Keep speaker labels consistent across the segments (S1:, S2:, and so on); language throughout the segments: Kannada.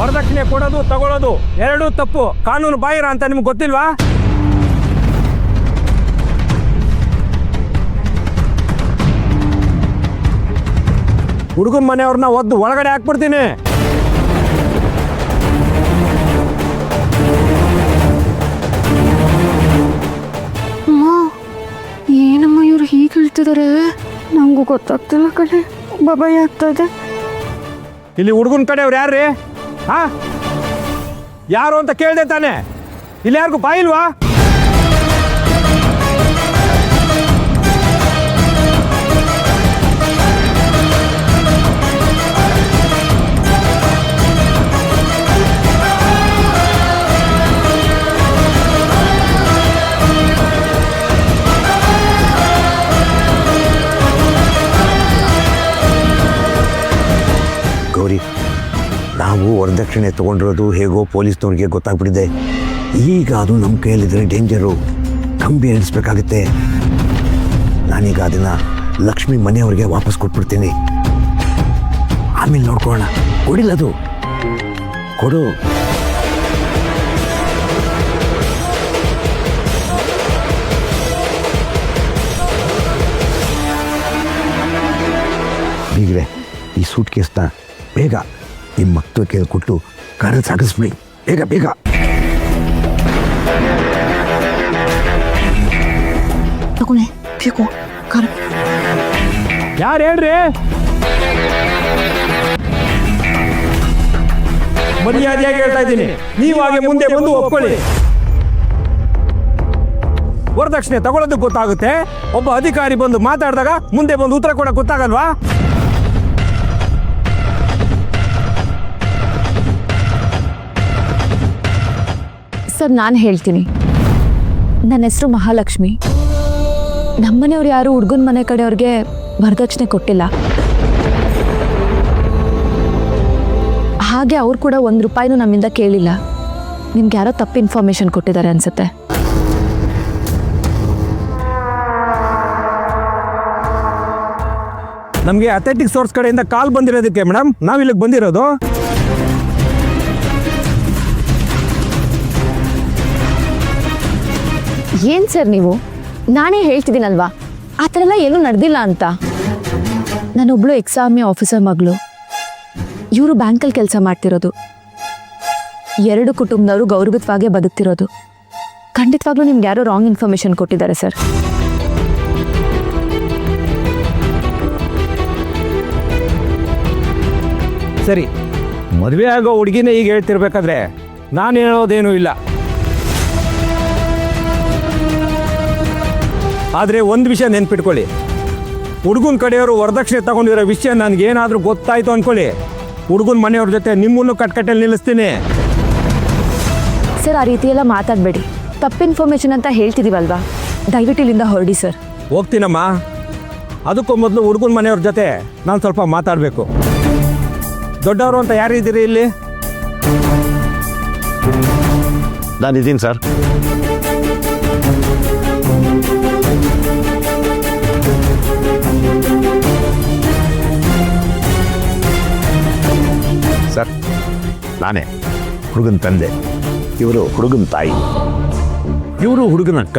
S1: ವರದಕ್ಷಿಣೆ ಕೊಡೋದು ತಗೊಳ್ಳೋದು ಎರಡೂ ತಪ್ಪು, ಕಾನೂನು ಬಾಹಿರ ಅಂತ ನಿಮ್ಗೆ ಗೊತ್ತಿಲ್ವಾ? ಹುಡುಗನ ಮನೆಯವ್ರನ್ನ ಒದ್ದು ಒಳಗಡೆ ಹಾಕ್ಬಿಡ್ತೀನಿ.
S2: ಏನಮ್ಮ ಇವ್ರು ಹೀಗೆ ಹೇಳ್ತಿದ್ದಾರೆ? ನಂಗೂ ಗೊತ್ತಾಗ್ತಿಲ್ಲ ಕಡೆ, ಭಯ ಆಗ್ತಾ ಇದೆ.
S1: ಇಲ್ಲಿ ಹುಡುಗನ ಕಡೆಯವ್ರು ಯಾರ್ರೀ? ಹಾ, ಯಾರು ಅಂತ ಕೇಳ್ದೆ ತಾನೆ? ಇಲ್ಲಿ ಯಾರಿಗೂ ಬಾಯಿಲ್ವಾ?
S3: ಗೌರಿ, ನಾವು ವರದಕ್ಷಿಣೆ ತೊಗೊಂಡಿರೋದು ಹೇಗೋ ಪೊಲೀಸ್ನವ್ರಿಗೆ ಗೊತ್ತಾಗ್ಬಿಟ್ಟಿದೆ. ಈಗ ಅದು ನಮ್ಮ ಕೈಯಲ್ಲಿದ್ದರೆ ಡೇಂಜರು, ಕಂಬಿ ಎಣಿಸ್ಬೇಕಾಗುತ್ತೆ. ನಾನೀಗ ಅದನ್ನು ಲಕ್ಷ್ಮಿ ಮನೆಯವ್ರಿಗೆ ವಾಪಸ್ ಕೊಟ್ಬಿಡ್ತೀನಿ. ಆಮೇಲೆ ನೋಡ್ಕೊಳ್ಳೋಣ. ಕೊಡಿಲ್ಲ ಅದು, ಕೊಡು. ಹೀಗ್ರೆ ಈ ಸೂಟ್ ಕೇಸ್ನ ಬೇಗ ನಿಮ್ಮ ಮಕ್ಕಳ ಕೈಯಲ್ಲಿ ಕೊಟ್ಟು ಕಾರಲ್ಲಿ ಸಾಗಿಸ್ಬಿಡಿ. ಬೇಗ ಬೇಗ.
S2: ತಗೊಳ್ಳಿ, ಬೇಕು ಕಾರ್.
S1: ಯಾರು ಹೇಳ್ರಿ? ಮರ್ಯಾದೆಯಾಗಿ ಹೇಳ್ತಾ ಇದ್ದೀನಿ, ನೀವು ಹಾಗೆ ಮುಂದೆ ಬಂದು ಒಪ್ಕೊಳ್ಳಿ. ವರದಕ್ಷಿಣೆ ತಗೊಳ್ಳೋದಕ್ಕೆ ಗೊತ್ತಾಗುತ್ತೆ, ಒಬ್ಬ ಅಧಿಕಾರಿ ಬಂದು ಮಾತಾಡಿದಾಗ ಮುಂದೆ ಬಂದು ಉತ್ತರ ಕೊಡೋಕೆ ಗೊತ್ತಾಗಲ್ವಾ?
S2: ಸರ್, ನಾನು ಹೇಳ್ತೀನಿ. ನನ್ನ ಹೆಸರು ಮಹಾಲಕ್ಷ್ಮಿ. ನಮ್ಮನೆಯವ್ರು ಯಾರು ಹುಡುಗನ ಮನೆ ಕಡೆಯವ್ರಿಗೆ ವರದಕ್ಷಿಣೆ ಕೊಟ್ಟಿಲ್ಲ. ಹಾಗೆ ಅವ್ರು ಕೂಡ ₹1 ನಮ್ಮಿಂದ ಕೇಳಿಲ್ಲ. ನಿಮ್ಗೆ ಯಾರೋ ತಪ್ಪು ಇನ್ಫಾರ್ಮೇಶನ್ ಕೊಟ್ಟಿದ್ದಾರೆ ಅನ್ಸುತ್ತೆ.
S1: ನಮಗೆ ಅಥೆಂಟಿಕ್ ಸೋರ್ಸ್ ಕಡೆಯಿಂದ ಕಾಲ್ ಬಂದಿರೋದಕ್ಕೆ ಮೇಡಮ್ ನಾವಿಲ್ಲಿಗೆ ಬಂದಿರೋದು.
S2: ಏನು ಸರ್ ನೀವು? ನಾನೇ ಹೇಳ್ತಿದ್ದೀನಲ್ವಾ ಆ ಥರ ಎಲ್ಲ ಏನೂ ನಡೆದಿಲ್ಲ ಅಂತ. ನಾನೊಬ್ಳು ಎಕ್ಸಾಮಿ ಆಫೀಸರ್ ಮಗಳು. ಇವರು ಬ್ಯಾಂಕಲ್ಲಿ ಕೆಲಸ ಮಾಡ್ತಿರೋದು. 2 ಕುಟುಂಬದವರು ಗೌರವಯುತವಾಗೇ ಬದುಕ್ತಿರೋದು. ಖಂಡಿತವಾಗ್ಲೂ ನಿಮ್ಗೆ ಯಾರೋ ರಾಂಗ್ ಇನ್ಫಾರ್ಮೇಶನ್ ಕೊಟ್ಟಿದ್ದಾರೆ ಸರ್.
S1: ಸರಿ, ಮದುವೆ ಆಗೋ ಹುಡುಗಿನೇ ಈಗ ಹೇಳ್ತಿರ್ಬೇಕಾದ್ರೆ ನಾನು ಹೇಳೋದೇನೂ ಇಲ್ಲ. ಆದರೆ ಒಂದು ವಿಷಯ ನೆನ್ಪಿಟ್ಕೊಳ್ಳಿ, ಹುಡುಗನ ಕಡೆಯವರು ವರದಕ್ಷಿಣೆ ತಗೊಂಡಿರೋ ವಿಷಯ ನನಗೇನಾದರೂ ಗೊತ್ತಾಯಿತು ಅಂದ್ಕೊಳ್ಳಿ, ಹುಡುಗನ ಮನೆಯವ್ರ ಜೊತೆ ನಿಮ್ಮನ್ನು ಕಟ್ಕಟ್ಟಲ್ಲಿ ನಿಲ್ಲಿಸ್ತೀನಿ.
S2: ಸರ್, ಆ ರೀತಿ ಎಲ್ಲ ಮಾತಾಡಬೇಡಿ. ತಪ್ಪು ಇನ್ಫಾರ್ಮೇಶನ್ ಅಂತ ಹೇಳ್ತಿದ್ದೀವಲ್ವಾ, ದಯವಿಟ್ಟು ಇಲ್ಲಿಂದ ಹೊರಡಿ ಸರ್.
S1: ಹೋಗ್ತೀನಮ್ಮ. ಅದಕ್ಕೂ ಮೊದಲು ಹುಡುಗನ ಮನೆಯವ್ರ ಜೊತೆ ನಾನು ಸ್ವಲ್ಪ ಮಾತಾಡಬೇಕು. ದೊಡ್ಡವರು ಅಂತ ಯಾರಿದ್ದೀರಿ ಇಲ್ಲಿ?
S3: ನಾನಿದ್ದೀನಿ ಸರ್. ಸರ್, ನಾನೇ ಹುಡುಗನ ತಂದೆ. ಇವರು ಹುಡುಗನ ತಾಯಿ. ಇವರು ಹುಡುಗನ ಅಕ್ಕ.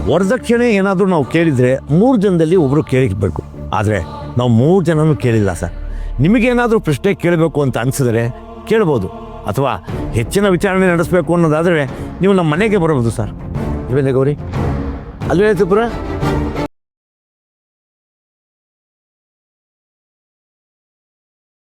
S3: ವರದಕ್ಷಿಣೆ ಏನಾದರೂ ನಾವು ಕೇಳಿದರೆ 3 ಜನದಲ್ಲಿ ಒಬ್ಬರು ಕೇಳಿರಬೇಕು. ಆದರೆ ನಾವು 3 ಜನನೂ ಕೇಳಿಲ್ಲ ಸರ್. ನಿಮಗೇನಾದರೂ ಪ್ರಶ್ನೆ ಕೇಳಬೇಕು ಅಂತ ಅನಿಸಿದರೆ ಕೇಳ್ಬೋದು, ಅಥವಾ ಹೆಚ್ಚಿನ ವಿಚಾರಣೆ ನಡೆಸಬೇಕು ಅನ್ನೋದಾದರೆ ನೀವು ನಮ್ಮ ಮನೆಗೆ ಬರಬಹುದು ಸರ್. ಇವೆಲ್ಲ ಗೌರಿ ಅಲ್ವೇ ತ್ರಿಪುರ?